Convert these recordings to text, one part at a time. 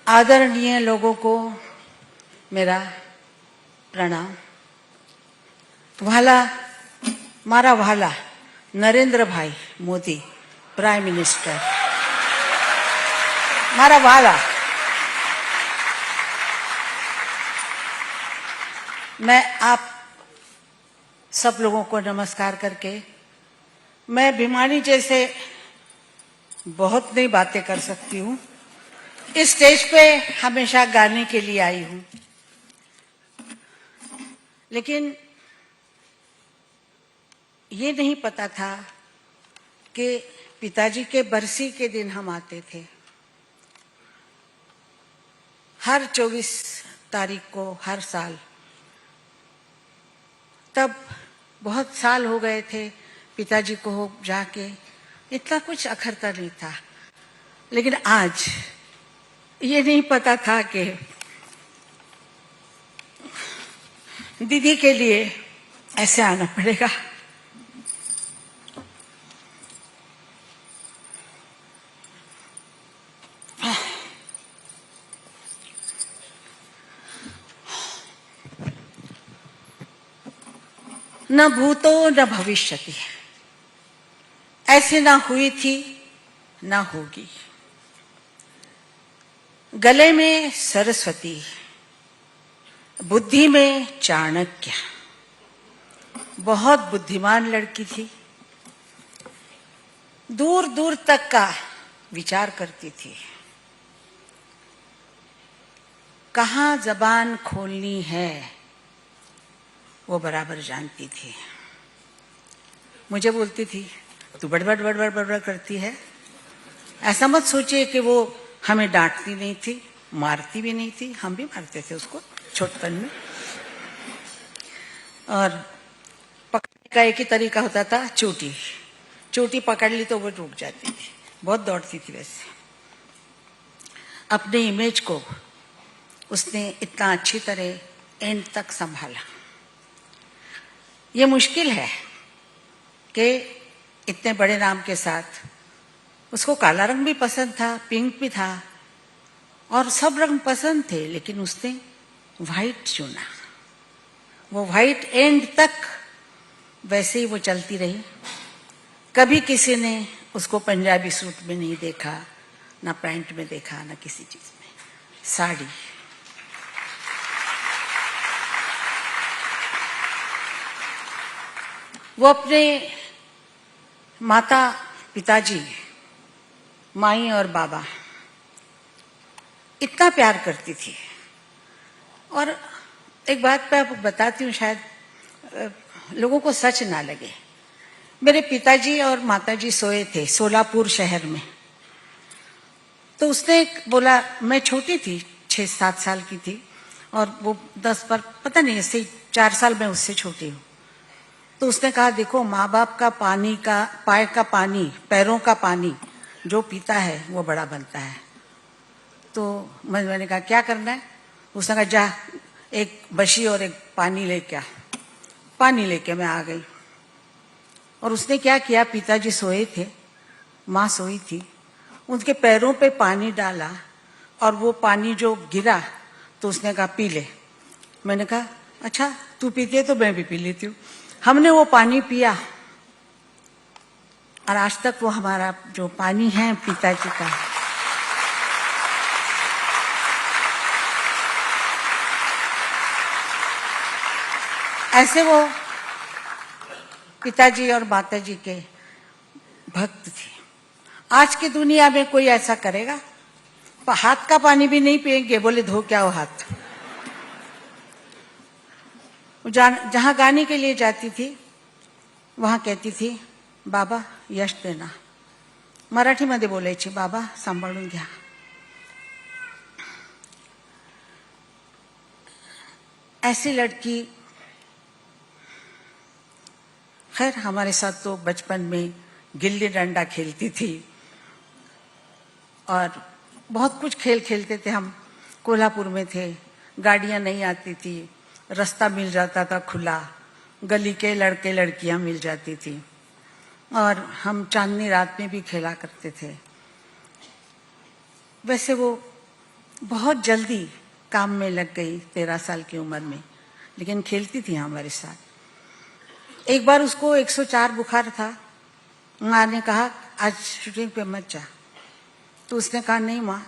आदरणीय लोगों को मेरा प्रणाम। मारा भाला नरेंद्र भाई मोदी प्राइम मिनिस्टर, मारा भाला। मैं आप सब लोगों को नमस्कार करके, मैं बीमारी जैसे बहुत नई बातें कर सकती हूँ। इस स्टेज पे हमेशा गाने के लिए आई हूँ, लेकिन ये नहीं पता था कि पिताजी के बरसी के दिन हम आते थे। हर 24 तारीख को हर साल, तब बहुत साल हो गए थे पिताजी को जाके, इतना कुछ अखरता नहीं था। लेकिन आज ये नहीं पता था कि दीदी के लिए ऐसे आना पड़ेगा। न भूतो न भविष्यति, ऐसे ना हुई थी ना होगी। गले में सरस्वती, बुद्धि में चाणक्य, बहुत बुद्धिमान लड़की थी। दूर दूर तक का विचार करती थी, कहाँ जबान खोलनी है वो बराबर जानती थी। मुझे बोलती थी, तू बड़बड़ बड़बड़ बड़बड़ करती है। ऐसा मत सोचिए कि वो हमें डांटती नहीं थी, मारती भी नहीं थी, हम भी मारते थे उसको छोटपन में। और पकड़ने का एक ही तरीका होता था, चोटी पकड़ ली तो वो रुक जाती थी। बहुत दौड़ती थी। वैसे अपने इमेज को उसने इतना अच्छी तरह एंड तक संभाला। ये मुश्किल है कि इतने बड़े नाम के साथ, उसको काला रंग भी पसंद था, पिंक भी था, और सब रंग पसंद थे, लेकिन उसने व्हाइट चुना। वो व्हाइट एंड तक वैसे ही वो चलती रही। कभी किसी ने उसको पंजाबी सूट में नहीं देखा, ना पैंट में देखा, ना किसी चीज में। साड़ी। वो अपने माता पिताजी, माई और बाबा इतना प्यार करती थी। और एक बात मैं आपको बताती हूँ, शायद लोगों को सच ना लगे। मेरे पिताजी और माताजी सोए थे सोलापुर शहर में। तो उसने बोला, मैं छोटी थी, 6-7 साल की थी, और वो 10 पर पता नहीं, ऐसे 4 साल मैं उससे छोटी हूँ। तो उसने कहा, देखो माँ बाप का पानी का, पाए का पानी, पैरों का पानी जो पीता है वो बड़ा बनता है। तो मैंने कहा क्या करना है? उसने कहा, जा एक बशी और एक पानी लेके आ। पानी लेके मैं आ गई। और उसने क्या किया, पिताजी सोए थे, माँ सोई थी, उनके पैरों पे पानी डाला, और वो पानी जो गिरा तो उसने कहा पी ले। मैंने कहा अच्छा तू पीती है तो मैं भी पी लेती हूँ। हमने वो पानी पिया, और आज तक वो हमारा जो पानी है पिताजी का, ऐसे वो पिताजी और माताजी के भक्त थे। आज की दुनिया में कोई ऐसा करेगा? हाथ का पानी भी नहीं पिएंगे, बोले धो क्या हो हाथ। जहां गाने के लिए जाती थी वहां कहती थी, बाबा यश देना। मराठी मध्ये बोलायची, बाबा सांभाळून घ्या। ऐसी लड़की, खैर हमारे साथ तो बचपन में गिल्ली डंडा खेलती थी, और बहुत कुछ खेल खेलते थे हम। कोल्हापुर में थे, गाड़ियां नहीं आती थी, रास्ता मिल जाता था खुला, गली के लड़के लड़कियां मिल जाती थी, और हम चांदनी रात में भी खेला करते थे। वैसे वो बहुत जल्दी काम में लग गई 13 साल की उम्र में, लेकिन खेलती थी हमारे साथ। एक बार उसको 104 बुखार था। माँ ने कहा आज शूटिंग पे मत जा, तो उसने कहा नहीं माँ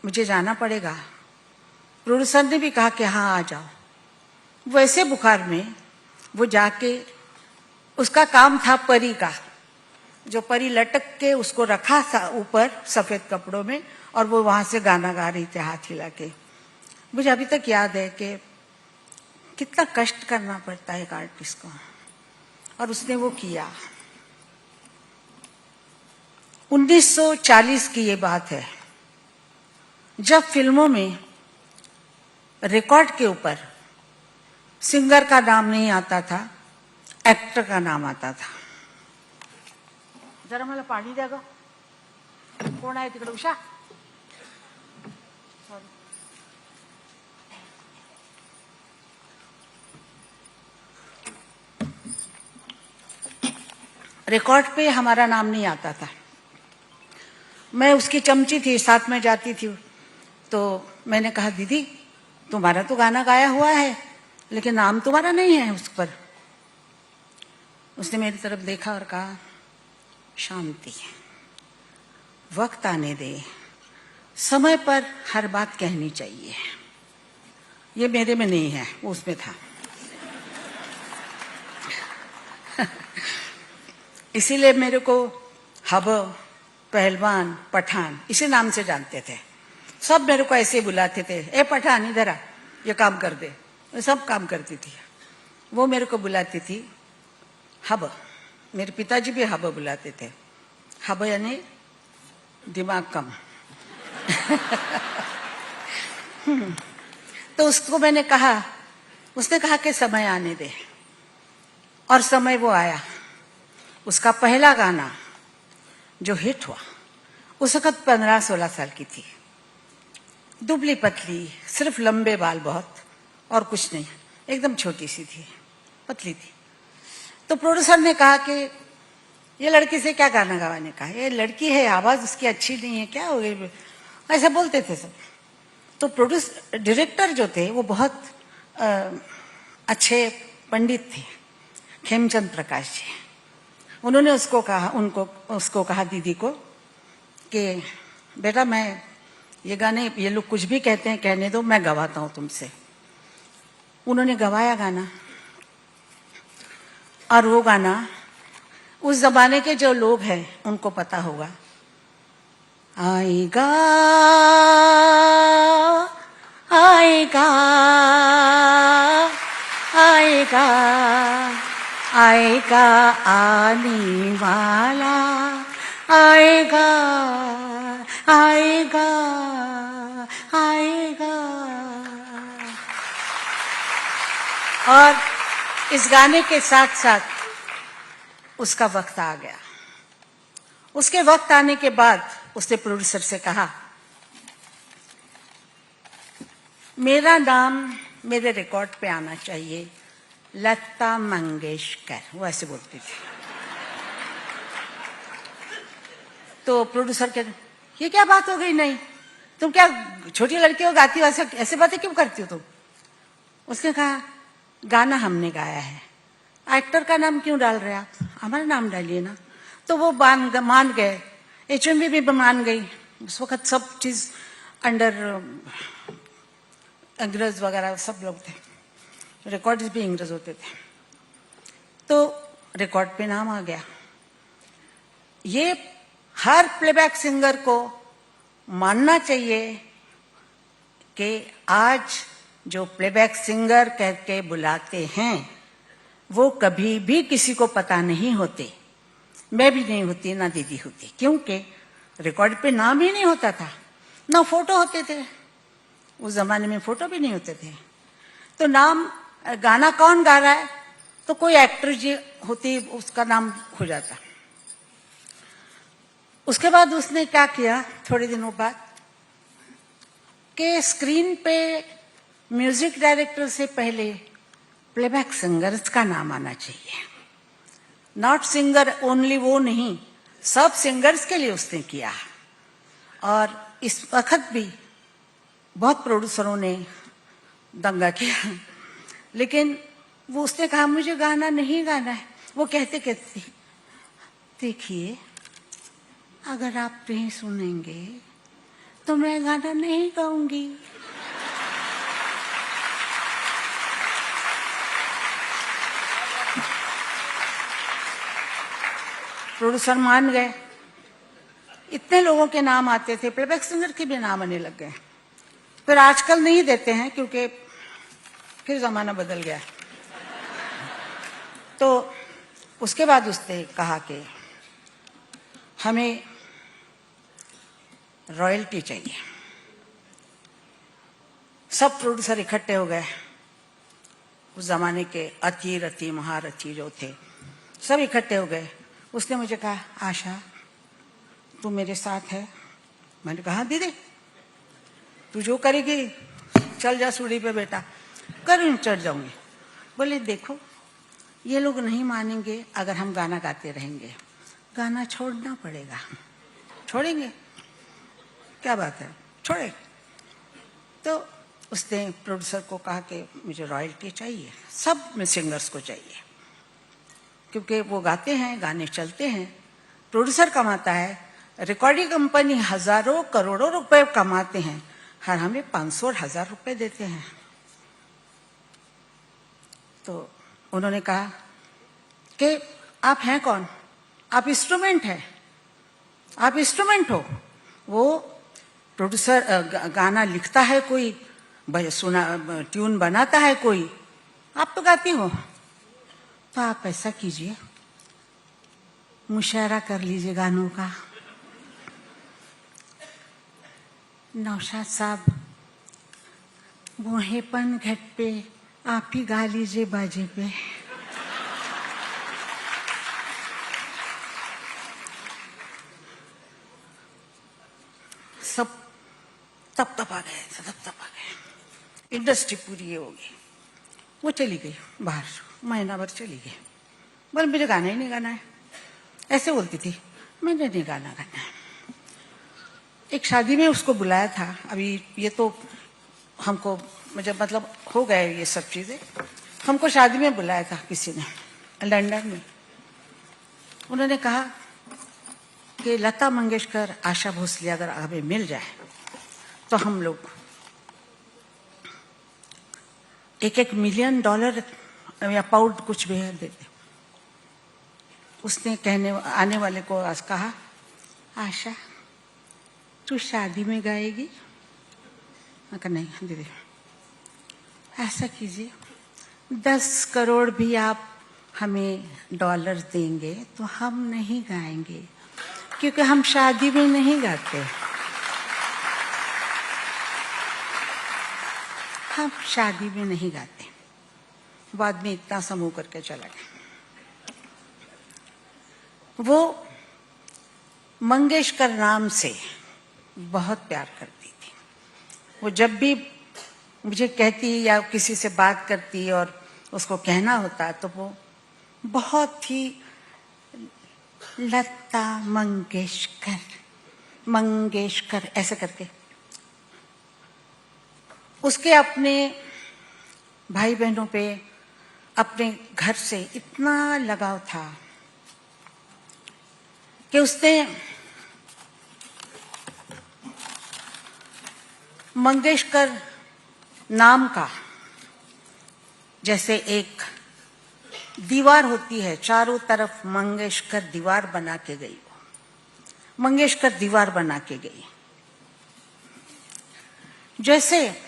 मुझे जाना पड़ेगा। प्रोड्यूसर ने भी कहा कि हाँ आ जाओ। वैसे बुखार में वो जाके, उसका काम था परी का, जो परी लटक के उसको रखा था ऊपर सफेद कपड़ों में, और वो वहां से गाना गा रही थी हाथ हिला के। मुझे अभी तक याद है कि कितना कष्ट करना पड़ता है एक आर्टिस्ट को, और उसने वो किया। 1940 की ये बात है, जब फिल्मों में रिकॉर्ड के ऊपर सिंगर का नाम नहीं आता था, एक्टर का नाम आता था। जरा मला पाणी द्या ग, कोण आहे तिकडे? उषा, रिकॉर्ड पे हमारा नाम नहीं आता था। मैं उसकी चमची थी, साथ में जाती थी, तो मैंने कहा दीदी तुम्हारा तो गाना गाया हुआ है लेकिन नाम तुम्हारा नहीं है उस पर। उसने मेरी तरफ देखा और कहा शांति, वक्त आने दे, समय पर हर बात कहनी चाहिए। ये मेरे में नहीं है, वो उसमें था। इसीलिए मेरे को हब, पहलवान, पठान इसी नाम से जानते थे। सब मेरे को ऐसे बुलाते थे, ए पठान इधर आ, ये काम कर दे। मैं सब काम करती थी। वो मेरे को बुलाती थी हब। मेरे पिताजी भी हब बुलाते थे। हब यानी दिमाग कम। तो उसको मैंने कहा, उसने कहा कि समय आने दे, और समय वो आया। उसका पहला गाना जो हिट हुआ, उस वक्त 15-16 साल की थी, दुबली पतली, सिर्फ लंबे बाल बहुत, और कुछ नहीं, एकदम छोटी सी थी, पतली थी। तो प्रोड्यूसर ने कहा कि ये लड़की से क्या गाना गवाने का, ये लड़की है, आवाज उसकी अच्छी नहीं है, क्या हो गई, ऐसा बोलते थे सब। तो डायरेक्टर जो थे वो बहुत अच्छे पंडित थे, खेमचंद प्रकाश जी। उन्होंने उसको कहा दीदी को कि बेटा मैं ये गाने, ये लोग कुछ भी कहते हैं कहने दो, मैं गवाता हूं तुमसे। उन्होंने गवाया गाना, और वो गाना उस जमाने के जो लोग हैं उनको पता होगा। आएगा आएगा आएगा आएगा आने वाला, आएगा आएगा आएगा। और इस गाने के साथ साथ उसका वक्त आ गया। उसके वक्त आने के बाद उसने प्रोड्यूसर से कहा मेरा नाम मेरे रिकॉर्ड पे आना चाहिए, लता मंगेशकर। वो ऐसे बोलती थी। तो प्रोड्यूसर कहते ये क्या बात हो गई, नहीं तुम क्या छोटी लड़की हो, गाती हो, ऐसे बातें क्यों करती हो तुम? उसने कहा गाना हमने गाया है, एक्टर का नाम क्यों डाल रहे आप, हमारा नाम डालिए ना। तो वो मान गए, HMV भी मान गई। उस वक्त सब चीज अंडर अंग्रेज वगैरह सब लोग थे, रिकॉर्ड्स भी अंग्रेज होते थे। तो रिकॉर्ड पे नाम आ गया। ये हर प्लेबैक सिंगर को मानना चाहिए कि आज जो प्लेबैक सिंगर कह के बुलाते हैं वो कभी भी किसी को पता नहीं होते। मैं भी नहीं होती, ना दीदी होती, क्योंकि रिकॉर्ड पे नाम ही नहीं होता था, ना फोटो होते थे। उस जमाने में फोटो भी नहीं होते थे। तो नाम, गाना कौन गा रहा है, तो कोई एक्टर जी होती, उसका नाम हो जाता। उसके बाद उसने क्या किया, थोड़े दिनों बाद, कि स्क्रीन पे म्यूजिक डायरेक्टर से पहले प्लेबैक सिंगर्स का नाम आना चाहिए। नॉट सिंगर ओनली, वो नहीं, सब सिंगर्स के लिए उसने किया। और इस वक्त भी बहुत प्रोड्यूसरों ने दंगा किया, लेकिन वो उसने कहा मुझे गाना नहीं गाना है। वो कहते कहते देखिए अगर आप नहीं सुनेंगे तो मैं गाना नहीं गाऊंगी। प्रोड्यूसर मान गए। इतने लोगों के नाम आते थे, प्लेबैक सिंगर के भी नाम आने लग गए। फिर आजकल नहीं देते हैं क्योंकि फिर जमाना बदल गया। तो उसके बाद उसने कहा कि हमें रॉयल्टी चाहिए। सब प्रोड्यूसर इकट्ठे हो गए। उस जमाने के अति रति महारथी जो थे सब इकट्ठे हो गए। उसने मुझे कहा आशा तू मेरे साथ है। मैंने कहा दीदी तू जो करेगी चल जा सूढ़ी पे बेटा, कर चढ़ जाऊंगी। बोले देखो ये लोग नहीं मानेंगे अगर हम गाना गाते रहेंगे, गाना छोड़ना पड़ेगा। छोड़ेंगे क्या बात है, छोड़े। तो उसने प्रोड्यूसर को कहा कि मुझे रॉयल्टी चाहिए, सब में सिंगर्स को चाहिए, क्योंकि वो गाते हैं, गाने चलते हैं। प्रोड्यूसर कमाता है, रिकॉर्डिंग कंपनी हजारों करोड़ों रुपए कमाते हैं, हर हमें 500 और 1000 रुपए देते हैं। तो उन्होंने कहा कि आप हैं कौन, आप इंस्ट्रूमेंट हैं, आप इंस्ट्रूमेंट हो। वो प्रोड्यूसर गाना लिखता है कोई, सुना ट्यून बनाता है कोई, आप तो गाती हो। तो आप ऐसा कीजिए मुशायरा कर लीजिए गानों का। नौशाद साहब बूढ़ेपन घट पे आप ही गा लीजिए बाजे पे। सब तब आ गए। इंडस्ट्री पूरी हो गई। वो चली गई बाहर, महीना भर चली गई। बोल मुझे गाना ही नहीं गाना है, ऐसे बोलती थी। मैंने नहीं गाना गाना है। एक शादी में उसको बुलाया था। अभी ये तो हमको मुझे मतलब हो गए ये सब चीजें। हमको शादी में बुलाया था किसी ने लंदन में। उन्होंने कहा कि लता मंगेशकर, आशा भोसले अगर हमें मिल जाए तो हम लोग $1 मिलियन या पाउंड कुछ भी देते। उसने आने वाले को आज कहा आशा तू शादी में गाएगी? मैं कहा नहीं दीदी। ऐसा कीजिए 10 करोड़ भी आप हमें डॉलर देंगे तो हम नहीं गाएंगे, क्योंकि हम शादी में नहीं गाते। हम शादी में नहीं गाते। बाद में इतना समूह करके चला गया। वो मंगेशकर नाम से बहुत प्यार करती थी। वो जब भी मुझे कहती या किसी से बात करती और उसको कहना होता तो वो बहुत ही लता मंगेशकर मंगेशकर ऐसे करके। उसके अपने भाई बहनों पे, अपने घर से इतना लगाव था कि उसने मंगेशकर नाम का, जैसे एक दीवार होती है चारों तरफ मंगेशकर दीवार बना के गई। मंगेशकर दीवार बना के गई। जैसे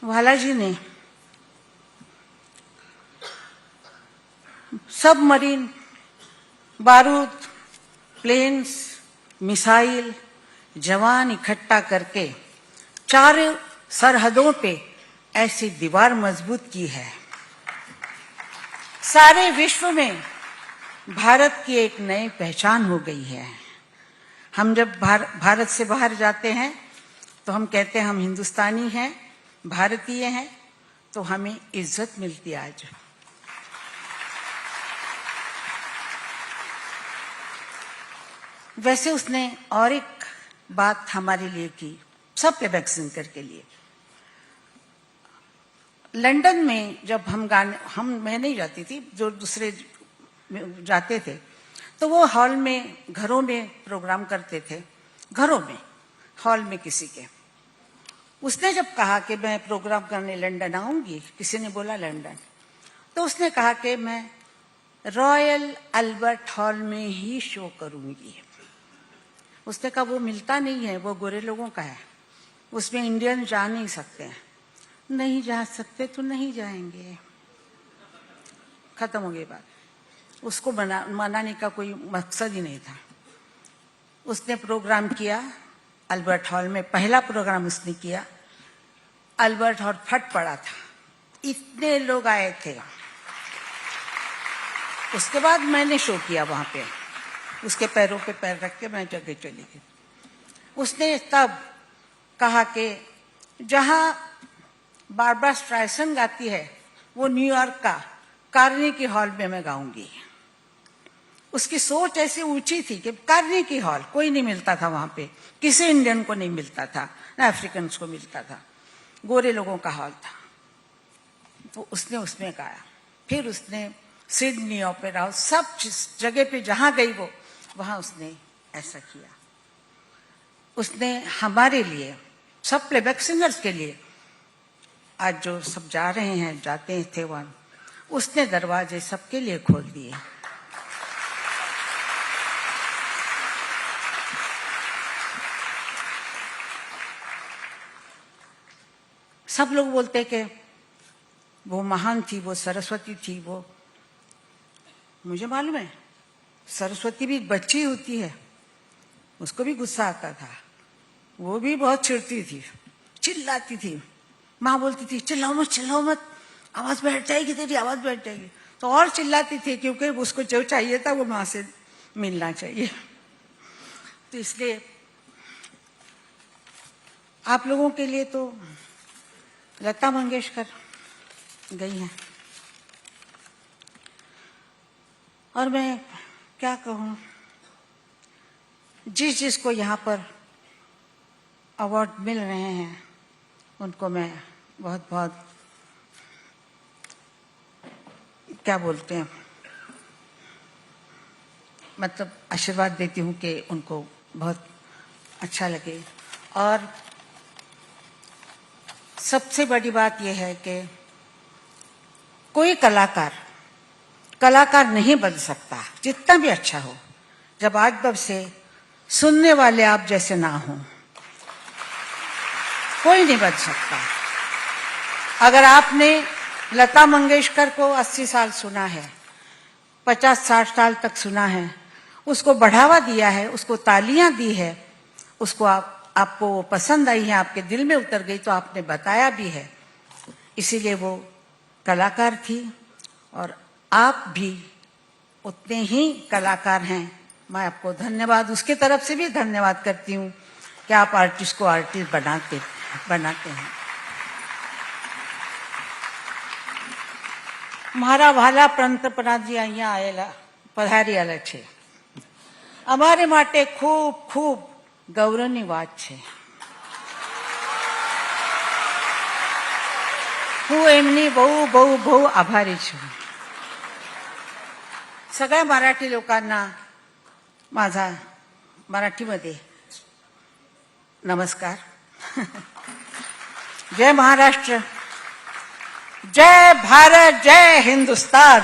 वालाजी ने सबमरीन, बारूद, प्लेन्स, मिसाइल, जवान इकट्ठा करके चारों सरहदों पे ऐसी दीवार मजबूत की है। सारे विश्व में भारत की एक नई पहचान हो गई है। हम जब भारत से बाहर जाते हैं तो हम कहते हैं हम हिंदुस्तानी हैं, भारतीय हैं, तो हमें इज्जत मिलती है। आज वैसे उसने और एक बात हमारे लिए की, सब प्लेबैक सिंगर के लिए। लंदन में जब मैं नहीं जाती थी, जो दूसरे जाते थे, तो वो हॉल में, घरों में प्रोग्राम करते थे, घरों में, हॉल में किसी के। उसने जब कहा कि मैं प्रोग्राम करने लंदन आऊंगी, किसी ने बोला लंदन, तो उसने कहा कि मैं रॉयल अल्बर्ट हॉल में ही शो करूंगी। उसने कहा वो मिलता नहीं है, वो गोरे लोगों का है, उसमें इंडियन जा नहीं सकते हैं। नहीं जा सकते तो नहीं जाएंगे, खत्म हो गई बात। उसको मनाने का कोई मकसद ही नहीं था। उसने प्रोग्राम किया अल्बर्ट हॉल में, पहला प्रोग्राम उसने किया। अल्बर्ट हॉल फट पड़ा था, इतने लोग आए थे। उसके बाद मैंने शो किया वहां पे, उसके पैरों पे पैर रख के मैं जगह चली गई। उसने तब कहा कि जहां बारबरा स्ट्राइसन गाती है वो न्यूयॉर्क का कार्नेगी हॉल में मैं गाऊंगी। उसकी सोच ऐसी ऊंची थी कि कार्नेगी हॉल कोई नहीं मिलता था वहां पे, किसी इंडियन को नहीं मिलता था, ना अफ्रीकन को मिलता था, गोरे लोगों का हॉल था। तो उसने उसमें गाया। फिर उसने सिडनी ओपेरा हाउस, सब जगह पे जहां गई वो, वहां उसने ऐसा किया। उसने हमारे लिए, सब प्लेबैक सिंगर्स के लिए, आज जो सब जा रहे हैं, जाते थे वहां, उसने दरवाजे सबके लिए खोल दिए। सब लोग बोलते कि वो महान थी, वो सरस्वती थी। वो, मुझे मालूम है सरस्वती भी बच्ची होती है, उसको भी गुस्सा आता था, वो भी बहुत चिढ़ती थी, चिल्लाती थी। माँ बोलती थी चिल्लाओ मत, चिल्लाओ मत, आवाज बैठ जाएगी तेरी, आवाज बैठ जाएगी। तो और चिल्लाती थी, क्योंकि उसको जो चाहिए था वो माँ से मिलना चाहिए। तो इसलिए आप लोगों के लिए तो लता मंगेशकर गई हैं, और मैं क्या कहूँ, जिसको यहाँ पर अवार्ड मिल रहे हैं उनको मैं बहुत बहुत क्या बोलते हैं, मतलब आशीर्वाद देती हूँ कि उनको बहुत अच्छा लगे। और सबसे बड़ी बात यह है कि कोई कलाकार नहीं बन सकता, जितना भी अच्छा हो, जब आज से सुनने वाले आप जैसे ना हो, कोई नहीं बन सकता। अगर आपने लता मंगेशकर को 80 साल सुना है, 50-60 साल तक सुना है, उसको बढ़ावा दिया है, उसको तालियां दी है, उसको आपको वो पसंद आई है, आपके दिल में उतर गई, तो आपने बताया भी है, इसीलिए वो कलाकार थी। और आप भी उतने ही कलाकार हैं। मैं आपको धन्यवाद, उसके तरफ से भी धन्यवाद करती हूँ कि आप आर्टिस्ट को आर्टिस्ट बनाते हैं। મારા વહાલા પંતપ્રધાનજી અહીંયા પધાર્યા છે, અમારે માટે ખૂબ ખૂબ ગૌરવની વાત છે। હું એમની બહુ બહુ બહુ આભારી છું। सगळ्या मराठी लोकांना माझा मराठीमध्ये नमस्कार। जय महाराष्ट्र, जय भारत, जय हिंदुस्तान।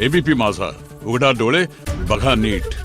एबीपी माझा, उघडा डोळे बघा नीट।